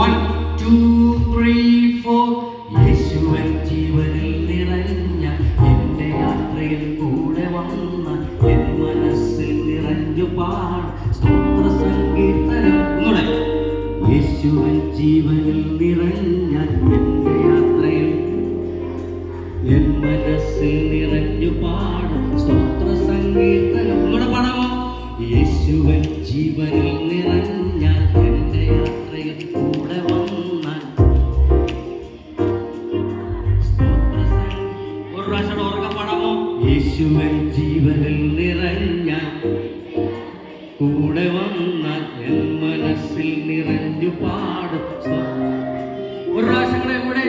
1 2 3 4. യേശുവൻ ജീവനിൽ നിറഞ്ഞ എൻ്റെ യാത്രയിൽ കൂടെ വന്ന എൻ മനസ്സിൽ നിറഞ്ഞു പാട് സ്തോത്ര സങ്കീർത്തനം. യേശുവൻ ജീവനിൽ നിറഞ്ഞ എൻ്റെ യാത്രയിൽ എൻ മനസ്സിൽ നിറഞ്ഞു പാടും സ്തോത്ര സങ്കീർത്തനം. നിങ്ങളുടെ പണമോ? യേശുവൻ ജീവനിൽ നിറഞ്ഞ എൻ്റെ യാത്രയിൽ കൂടെ വന്ന ഒരു പ്രാവശ്യം ഓർക്ക പണമോ? യേശുവൻ ജീവനിൽ നിറഞ്ഞ കൂടെ വന്ന എൻ മനസ്സിൽ നിറഞ്ഞു പാടും. ഒരു പ്രാവശ്യങ്ങളെ കൂടെ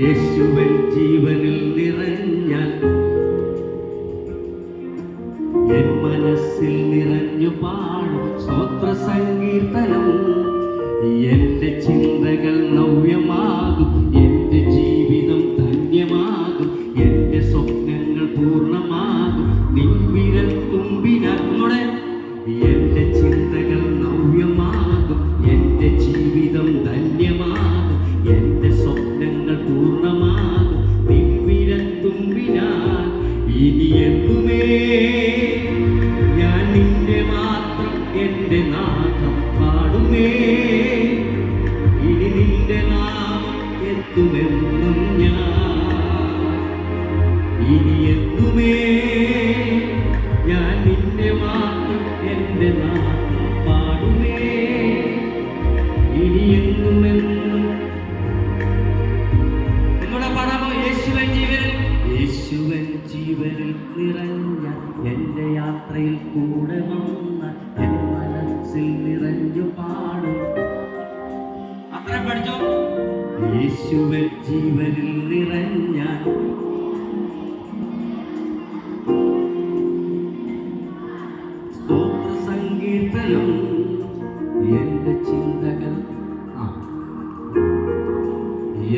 യേശുവൻ ജീവനിൽ നിറഞ്ഞ എൻ മനസ്സിൽ നിറഞ്ഞു പാടും സ്തോത്ര സങ്കീർത്തനം. എൻ്റെ ചിന്തകൾ നവ്യമാകും, എൻ്റെ ജീവിതം ധന്യമാകും, എൻ്റെ സ്വപ്നങ്ങൾ പൂർണ്ണമാകും നിൻവിരൽ തുമ്പിനാൽ. എൻ്റെ ചിന്തകൾ നവ്യമാകും, എൻ്റെ ജീവിതം ധന്യമാകും, എൻ്റെ സ്വപ്നങ്ങൾ പൂർണ്ണമാകും നിൻവിരൽ തുമ്പിനാൽ. ഇനി എന്നുമേ ഞാൻ നിന്റെ മാത്രം എൻ്റെ നാഥം പാടുമേ. ഇനി നിന്റെ നാമം എത്തുമെന്നും ഞാൻ. ഇനി എന്നുമേ ഞാൻ നിന്റെ മാത്രം എൻ്റെ നാഥം പാടുമേ. ഇനി എന്നുമെന്നും നിങ്ങളുടെ പണമോ? യേശുവൻ ജീവനിൽ, യേശുവൻ ജീവനിൽ നിറഞ്ഞ എൻ്റെ യാത്രയിൽ കൂടെ വന്ന എൻ മനസ്സിൽ നിറഞ്ഞു പാടും. അത്ര പഠിച്ചോ? യേശുവൻ ജീവനിൽ നിറഞ്ഞ സ്തോത്ര സങ്കീർത്തനം. എൻ്റെ ചിന്തകൾ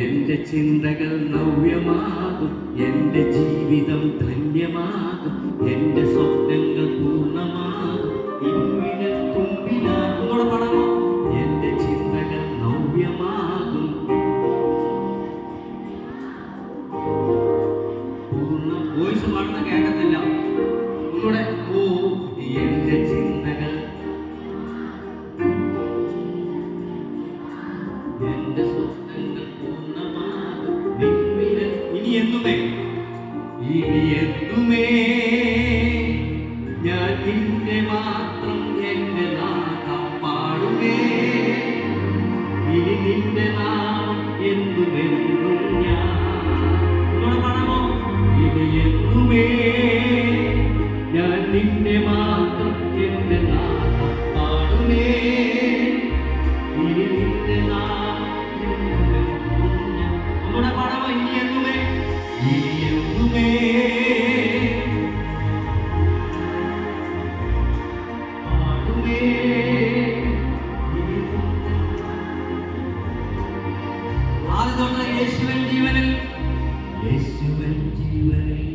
എൻ്റെ ചിന്തകൾ നവ്യമാകും, എൻ്റെ ജീവിതം ധന്യമാകും, എൻ്റെ സ്വപ്നങ്ങൾ പൂർണ്ണമാകും ഇൻവിരൽ തുമ്പിനാൽ. നിങ്ങളുടെ പണമോ? എൻ്റെ ചിന്തകൾ നവ്യമാകും, പൂർണ്ണ വോയിസ് പാടുന്ന കേൾക്കത്തില്ല. നിങ്ങളുടെ ഓ എൻ്റെ ചിന്തകൾ എൻ്റെ സ്വപ്നങ്ങൾ പൂർണ്ണമാകും നിൻവിരൽ. ഇനി എന്നുമേ, ഇനി എന്നുമേ ഞാൻ നിന്റെ മാത്രം എൻ്റെ നാഥം പാടുമേ. ഇനി നിന്റെ നാമം എന്നുമെന്നും ഞാൻ. നിങ്ങളുടെ പണമോ? ഇനി എന്നുമേ ഞാൻ നിന്റെ മാത്രം എൻ്റെ നാഥം പാടുമേ. ഇനി നിന്റെ നാമം എന്നുമെന്നും ഞാൻ. നമ്മുടെ പണമോ? ഇനി എന്നുമേ, ഇനി എന്നുമേ പാടുമേ. ആദ്യം യേശുവൻ ജീവനിൽ, യേശുവൻ ജീവനിൽ